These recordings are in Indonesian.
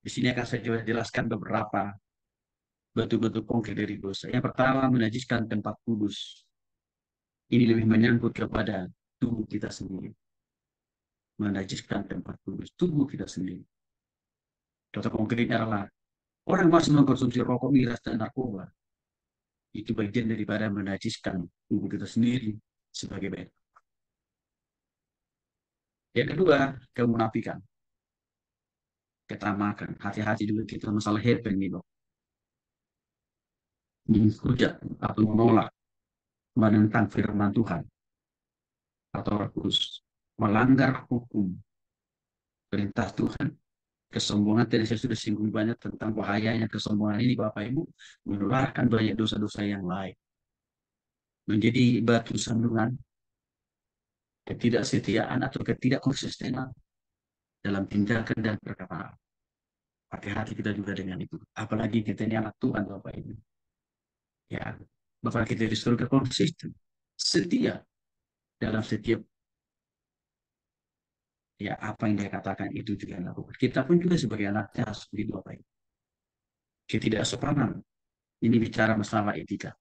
Di sini akan saya coba jelaskan beberapa bentuk-bentuk konkret dari dosa. Yang pertama, menajiskan tempat kudus. Ini lebih menyangkut kepada tubuh kita sendiri. Menajiskan tempat kudus tubuh kita sendiri. Contoh konkretnya adalah orang masih mengkonsumsi rokok, miras, dan narkoba. Itu bagian daripada menajiskan tubuh kita sendiri sebagai baik. Yang kedua, kemunafikan, ketamakan. Hati-hati juga kita masalah hepen nih, dok. Menghujat atau menolak, menentang firman Tuhan atau Roh Kudus, melanggar hukum perintah Tuhan. Kesombongan tadi saya sudah singgung banyak tentang bahayanya kesombongan ini, Bapak Ibu, menularkan banyak dosa-dosa yang lain, menjadi batu sandungan ketidaksetiaan atau ketidakkonsistenan dalam tindakan dan perkataan. Hati-hati kita juga dengan itu. Apalagi kita ini anak Tuhan, Bapak Ibu. Ya, Bapak kita di surga konsisten, setia dalam setiap ya apa yang dia katakan itu juga dilakukan. Kita pun juga sebagai anaknya harus begitu, Bapak Ibu. Ketidaksopanan. Ini bicara masalah etika.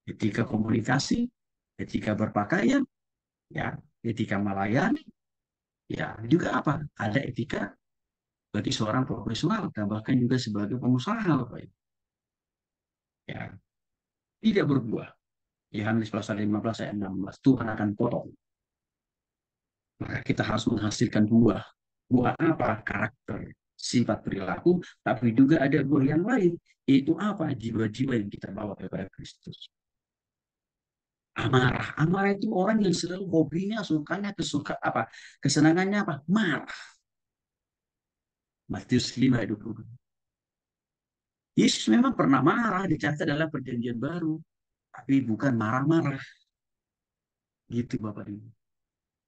Etika komunikasi, etika berpakaian, ya, etika melayani, ya, juga apa? Ada etika bagi seorang profesional dan bahkan juga sebagai pengusaha, Bapak Ibu. Ya, tidak berbuah. Yohanes pasal 15 ayat 16. Tuhan akan potong. Maka kita harus menghasilkan buah. Buah apa? Karakter, sifat perilaku, tapi juga ada buah yang lain. Itu apa? Jiwa-jiwa yang kita bawa kepada Kristus. Amarah. Amarah itu orang yang selalu hobinya, sukanya, apa? Kesenangannya apa? Marah. Matius 5 ayat 20. Yesus memang pernah marah dicatat dalam perjanjian baru, tapi bukan marah-marah. Gitu Bapak Ibu.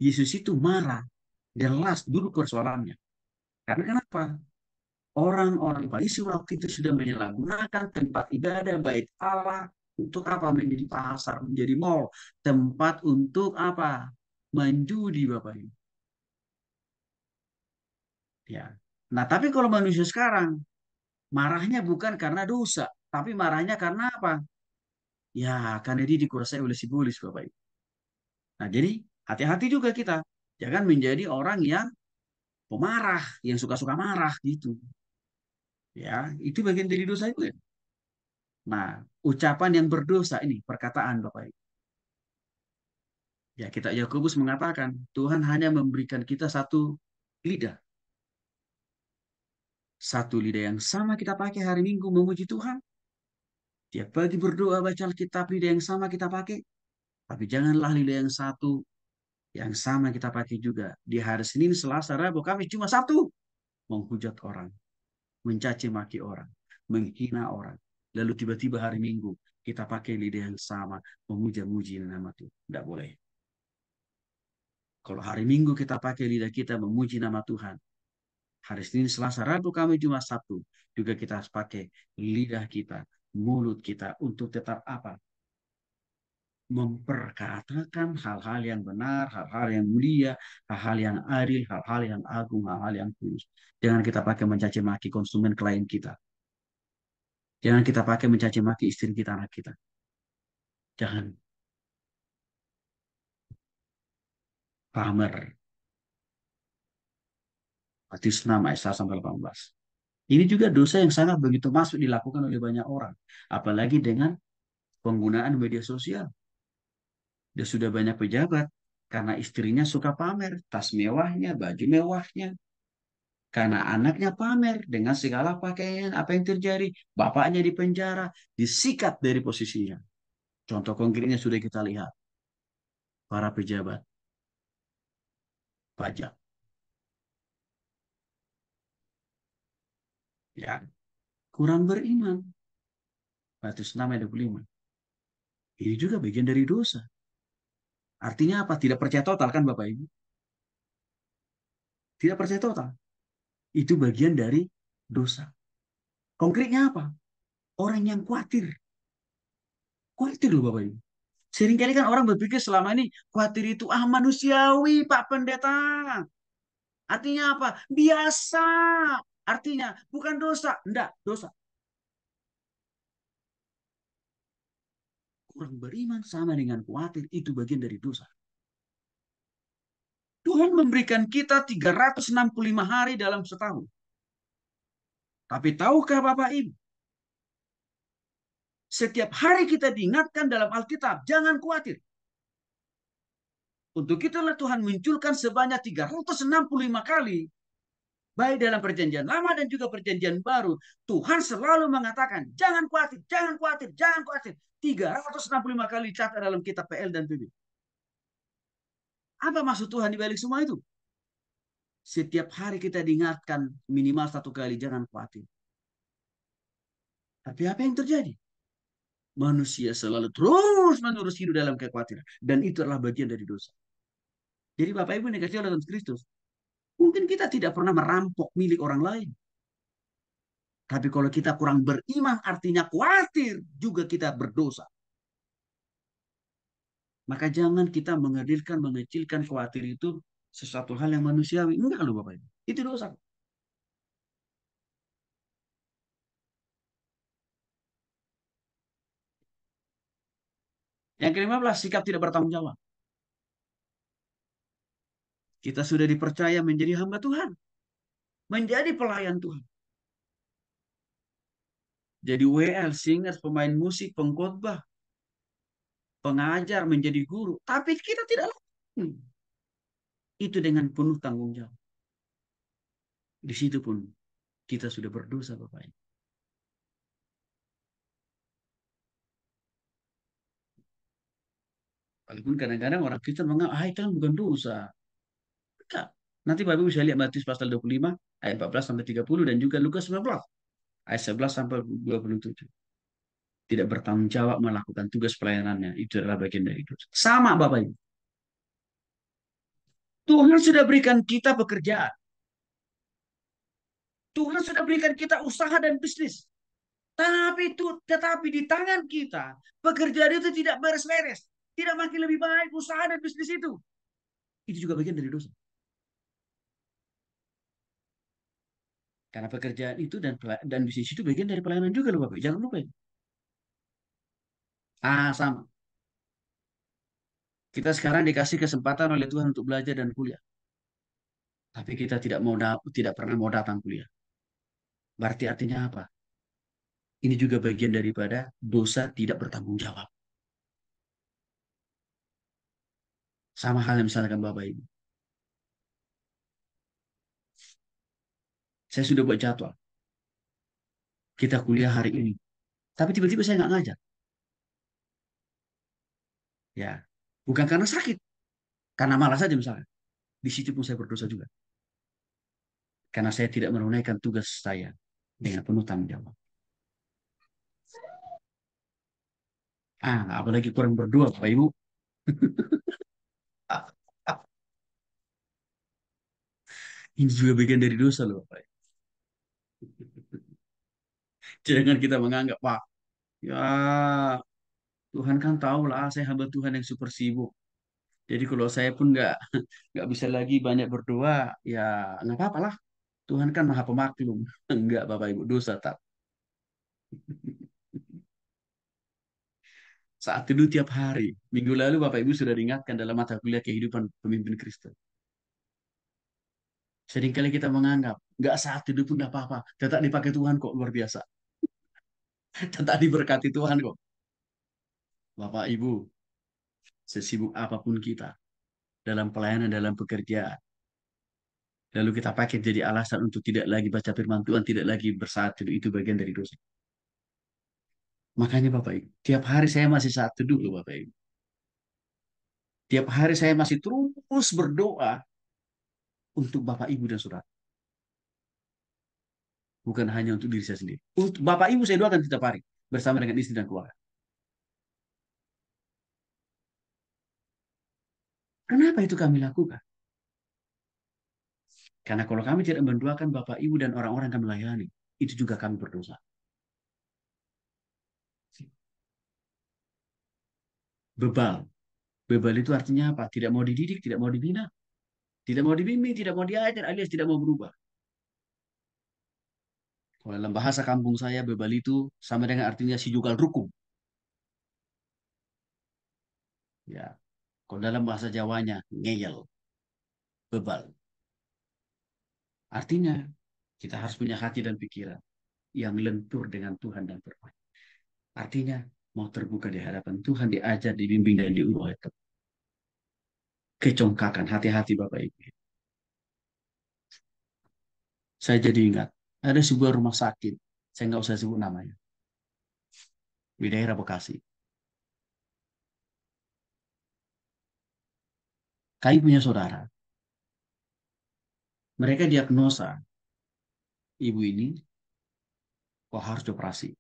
Yesus itu marah, jelas dulu persoalannya. Karena kenapa? Orang-orang Farisi waktu itu sudah menyalahgunakan tempat ibadah bait Allah untuk apa? Menjadi pasar, menjadi mall, tempat untuk apa? Menjudi, Bapak Ibu. Ya. Nah, tapi kalau manusia sekarang marahnya bukan karena dosa, tapi marahnya karena apa? Ya, karena dia dikuasai oleh si iblis, Bapak Ibu. Nah, jadi hati-hati juga kita. Jangan menjadi orang yang pemarah, yang suka-suka marah gitu. Ya, itu bagian dari dosa itu ya. Nah, ucapan yang berdosa ini, perkataan Bapak Ibu. Ya, kita Yakobus mengatakan, Tuhan hanya memberikan kita satu lidah. Satu lidah yang sama kita pakai hari Minggu memuji Tuhan. Tiap pagi berdoa baca Alkitab, lidah yang sama kita pakai. Tapi janganlah lidah yang satu, yang sama kita pakai juga. Di hari Senin, Selasa, Rabu, Kamis cuma satu. Menghujat orang, mencaci maki orang, menghina orang. Lalu tiba-tiba hari Minggu, kita pakai lidah yang sama, memuja-muji nama Tuhan. Tidak boleh. Kalau hari Minggu kita pakai lidah kita memuji nama Tuhan, hari Senin, Selasa, Rabu, Kamis, Jumat, Sabtu. Juga kita harus pakai lidah kita, mulut kita untuk tetap apa? Memperkatakan hal-hal yang benar, hal-hal yang mulia, hal-hal yang adil, hal-hal yang agung, hal-hal yang tulus. Jangan kita pakai mencaci maki konsumen klien kita. Jangan kita pakai mencaci maki istri kita, anak kita. Jangan pamer. Matius 6 ayat 1 sampai 18. Ini juga dosa yang sangat begitu masuk dilakukan oleh banyak orang. Apalagi dengan penggunaan media sosial. Dia sudah banyak pejabat karena istrinya suka pamer tas mewahnya, baju mewahnya. Karena anaknya pamer dengan segala pakaian, apa yang terjadi? Bapaknya di penjara, disikat dari posisinya. Contoh konkretnya sudah kita lihat. Para pejabat pajak. Ya, kurang beriman. Matius 6 ayat 25. Ini juga bagian dari dosa. Artinya apa? Tidak percaya total kan Bapak Ibu? Tidak percaya total. Itu bagian dari dosa. Konkretnya apa? Orang yang khawatir. Khawatir loh Bapak Ibu. Seringkali kan orang berpikir selama ini khawatir itu manusiawi Pak Pendeta. Artinya apa? Biasa. Artinya bukan dosa, enggak dosa. Kurang beriman sama dengan khawatir, itu bagian dari dosa. Tuhan memberikan kita 365 hari dalam setahun. Tapi tahukah Bapak Ibu, setiap hari kita diingatkan dalam Alkitab, jangan khawatir. Untuk itulah Tuhan munculkan sebanyak 365 kali, baik dalam perjanjian lama dan juga perjanjian baru. Tuhan selalu mengatakan, jangan khawatir, jangan khawatir, jangan khawatir. 365 kali catat dalam kitab PL dan PB. Apa maksud Tuhan di balik semua itu? Setiap hari kita diingatkan minimal 1 kali, jangan khawatir. Tapi apa yang terjadi? Manusia selalu terus menerus hidup dalam kekhawatiran. Dan itu adalah bagian dari dosa. Jadi Bapak Ibu yang dikasih oleh Tuhan Kristus, mungkin kita tidak pernah merampok milik orang lain. Tapi kalau kita kurang beriman, artinya khawatir juga kita berdosa. Maka jangan kita menghadirkan, mengecilkan khawatir itu sesuatu hal yang manusiawi. Enggak loh Bapak Ibu. Itu dosa. Yang ke-15, sikap tidak bertanggung jawab. Kita sudah dipercaya menjadi hamba Tuhan. Menjadi pelayan Tuhan. Jadi WL, singers, pemain musik, pengkhotbah, pengajar, menjadi guru. Tapi kita tidak lakukan itu dengan penuh tanggung jawab. Di situ pun kita sudah berdosa Bapak Ibu. Walaupun kadang-kadang orang Kristen menganggap, itu kan bukan dosa. Enggak. Nanti Bapak Ibu bisa lihat Matius pasal 25, ayat 14 sampai 30, dan juga Lukas 19, ayat 11 sampai 27. Tidak bertanggung jawab melakukan tugas pelayanannya. Itu adalah bagian dari dosa. Sama Bapak Ibu. Tuhan sudah berikan kita pekerjaan. Tuhan sudah berikan kita usaha dan bisnis. Tetapi di tangan kita, pekerjaan itu tidak beres-beres. Tidak makin lebih baik usaha dan bisnis itu. Itu juga bagian dari dosa. Karena pekerjaan itu dan bisnis itu bagian dari pelayanan juga loh Bapak. Jangan lupa. Sama. Kita sekarang dikasih kesempatan oleh Tuhan untuk belajar dan kuliah. Tapi kita tidak pernah mau datang kuliah. Berarti artinya apa? Ini juga bagian daripada dosa tidak bertanggung jawab. Sama halnya misalkan Bapak Ibu. Saya sudah buat jadwal. Kita kuliah hari ini. Tapi tiba-tiba saya nggak ngajar. Ya, bukan karena sakit. Karena malas saja misalnya. Di situ pun saya berdosa juga. Karena saya tidak menunaikan tugas saya dengan penuh tanggung jawab. Apalagi kurang berdoa, Bapak Ibu. Ini juga bagian dari dosa loh, Bapak Ibu. Jangan kita menganggap, Pak, ya Tuhan kan tahu lah, saya hamba Tuhan yang super sibuk. Jadi kalau saya pun nggak bisa lagi banyak berdoa, ya nggak apa-apa lah. Tuhan kan maha pemaklum. Enggak, Bapak Ibu, dosa tak. Saat teduh tiap hari. Minggu lalu Bapak Ibu sudah diingatkan dalam mata kuliah kehidupan pemimpin Kristen. Seringkali kita menganggap, nggak saat teduh pun nggak apa-apa. Tetap dipakai Tuhan kok, luar biasa. Tetap diberkati Tuhan kok. Bapak Ibu, sesibuk apapun kita, dalam pelayanan, dalam pekerjaan, lalu kita pakai jadi alasan untuk tidak lagi baca firman Tuhan, tidak lagi bersaat teduh, itu bagian dari dosa. Makanya Bapak Ibu, tiap hari saya masih saat teduh loh Bapak Ibu. Tiap hari saya masih terus berdoa untuk Bapak Ibu dan Saudara. Bukan hanya untuk diri saya sendiri. Untuk Bapak Ibu saya doakan setiap hari bersama dengan istri dan keluarga. Kenapa itu kami lakukan? Karena kalau kami tidak mendoakan Bapak Ibu dan orang-orang yang kami layani, itu juga kami berdosa. Bebal. Bebal itu artinya apa? Tidak mau dididik, tidak mau dibina, tidak mau dibimbing, tidak mau diajar, alias tidak mau berubah. Kalau dalam bahasa kampung saya, bebal itu sama dengan artinya si jugal rukun. Ya, kalau dalam bahasa Jawanya, ngeyel, bebal. Artinya, kita harus punya hati dan pikiran yang lentur dengan Tuhan dan firman. Artinya, mau terbuka di hadapan Tuhan, diajar, dibimbing, dan diubah itu. Kecongkakan hati-hati Bapak Ibu. Saya jadi ingat, ada sebuah rumah sakit, saya nggak usah sebut namanya, di daerah Bekasi. Kami punya saudara, mereka diagnosa, ibu ini kok harus dioperasi.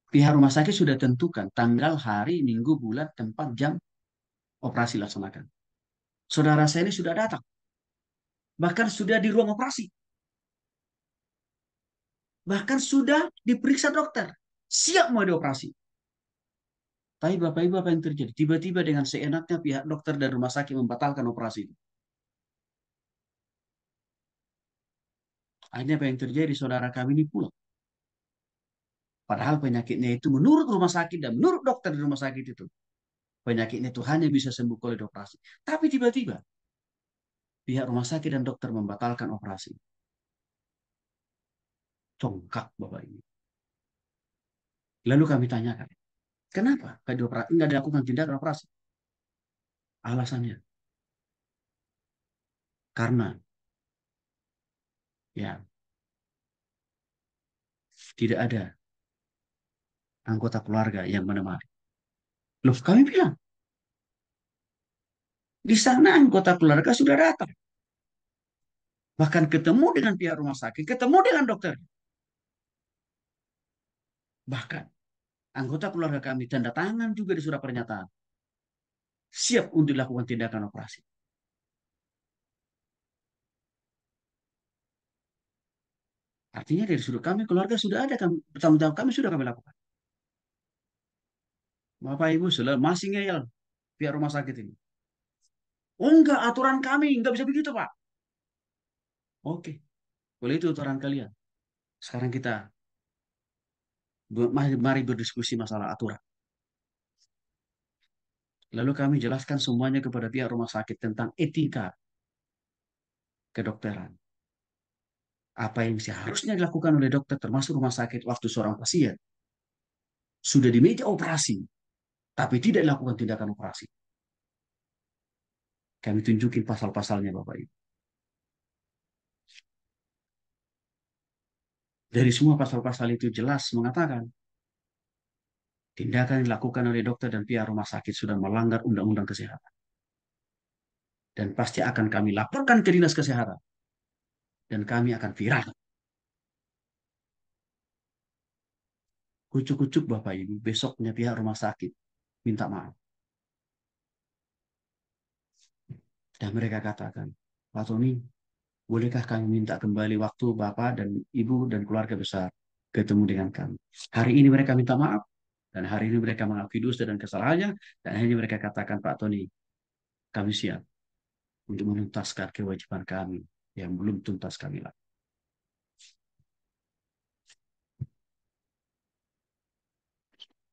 Pihak rumah sakit sudah tentukan tanggal, hari, minggu, bulan, tempat, jam operasi laksanakan. Saudara saya ini sudah datang, bahkan sudah di ruang operasi, bahkan sudah diperiksa dokter, siap mau dioperasi. Tapi Bapak Ibu apa yang terjadi? Tiba-tiba dengan seenaknya pihak dokter dan rumah sakit membatalkan operasi itu. Akhirnya apa yang terjadi? Saudara kami ini pulang. Padahal penyakitnya itu menurut rumah sakit dan menurut dokter di rumah sakit itu. Penyakitnya itu hanya bisa sembuh kalau dioperasi. Tapi tiba-tiba pihak rumah sakit dan dokter membatalkan operasi. Congkak Bapak ini. Lalu kami tanyakan, kenapa nggak dilakukan tindakan operasi? Alasannya, karena ya tidak ada anggota keluarga yang menemani. Loh, kami bilang, di sana anggota keluarga sudah datang. Bahkan ketemu dengan pihak rumah sakit, ketemu dengan dokter. Bahkan anggota keluarga kami tanda tangan juga di surat pernyataan. Siap untuk dilakukan tindakan operasi. Artinya dari sudut kami, keluarga sudah ada, tanggung jawab kami sudah kami lakukan. Bapak Ibu sudah masih ngeyel pihak rumah sakit ini. Oh enggak, aturan kami, enggak bisa begitu Pak. Oke, boleh itu aturan kalian. Sekarang kita mari berdiskusi masalah aturan. Lalu kami jelaskan semuanya kepada pihak rumah sakit tentang etika kedokteran. Apa yang seharusnya dilakukan oleh dokter termasuk rumah sakit waktu seorang pasien sudah di meja operasi, tapi tidak dilakukan tindakan operasi. Kami tunjukin pasal-pasalnya Bapak Ibu. Dari semua pasal-pasal itu jelas mengatakan tindakan yang dilakukan oleh dokter dan pihak rumah sakit sudah melanggar undang-undang kesehatan. Dan pasti akan kami laporkan ke dinas kesehatan. Dan kami akan viral. Kucuk-kucuk Bapak Ibu, besoknya pihak rumah sakit minta maaf. Dan mereka katakan, Pak Tony, bolehkah kami minta kembali waktu Bapak dan Ibu dan keluarga besar ketemu dengan kami. Hari ini mereka minta maaf. Dan hari ini mereka mengakui dosa dan kesalahannya. Dan akhirnya mereka katakan, Pak Tony, kami siap untuk menuntaskan kewajiban kami yang belum tuntas kami lakukan.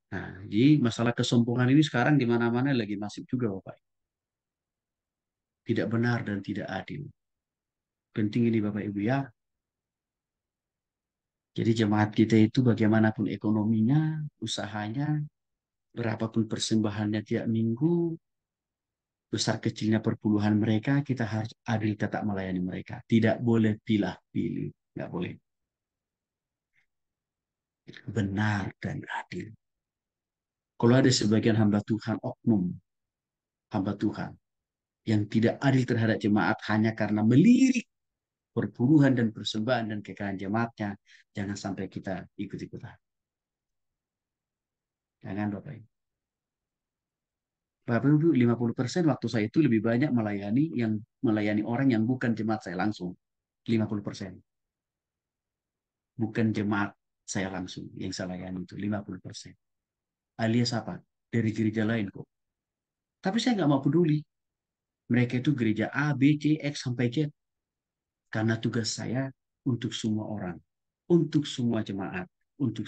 Nah, jadi masalah kesombongan ini sekarang di mana-mana lagi masif juga, Bapak. Tidak benar dan tidak adil. Penting ini, Bapak Ibu ya. Jadi jemaat kita itu bagaimanapun ekonominya, usahanya, berapapun persembahannya tiap minggu, besar kecilnya perpuluhan mereka, kita harus adil tetap melayani mereka. Tidak boleh pilih-pilih. Nggak boleh. Benar dan adil. Kalau ada sebagian hamba Tuhan, oknum hamba Tuhan, yang tidak adil terhadap jemaat hanya karena melirik perpuluhan dan persembahan dan kekayaan jemaatnya, jangan sampai kita ikut-ikutan. Jangan Bapak Ibu. Bapak Ibu, 50% waktu saya itu lebih banyak melayani orang yang bukan jemaat saya langsung. 50%. Bukan jemaat saya langsung yang saya layani itu 50%. Alias apa? Dari gereja lain kok. Tapi saya nggak mau peduli. Mereka itu gereja A, B, C, X sampai Z. Karena tugas saya untuk semua orang, untuk semua jemaat, untuk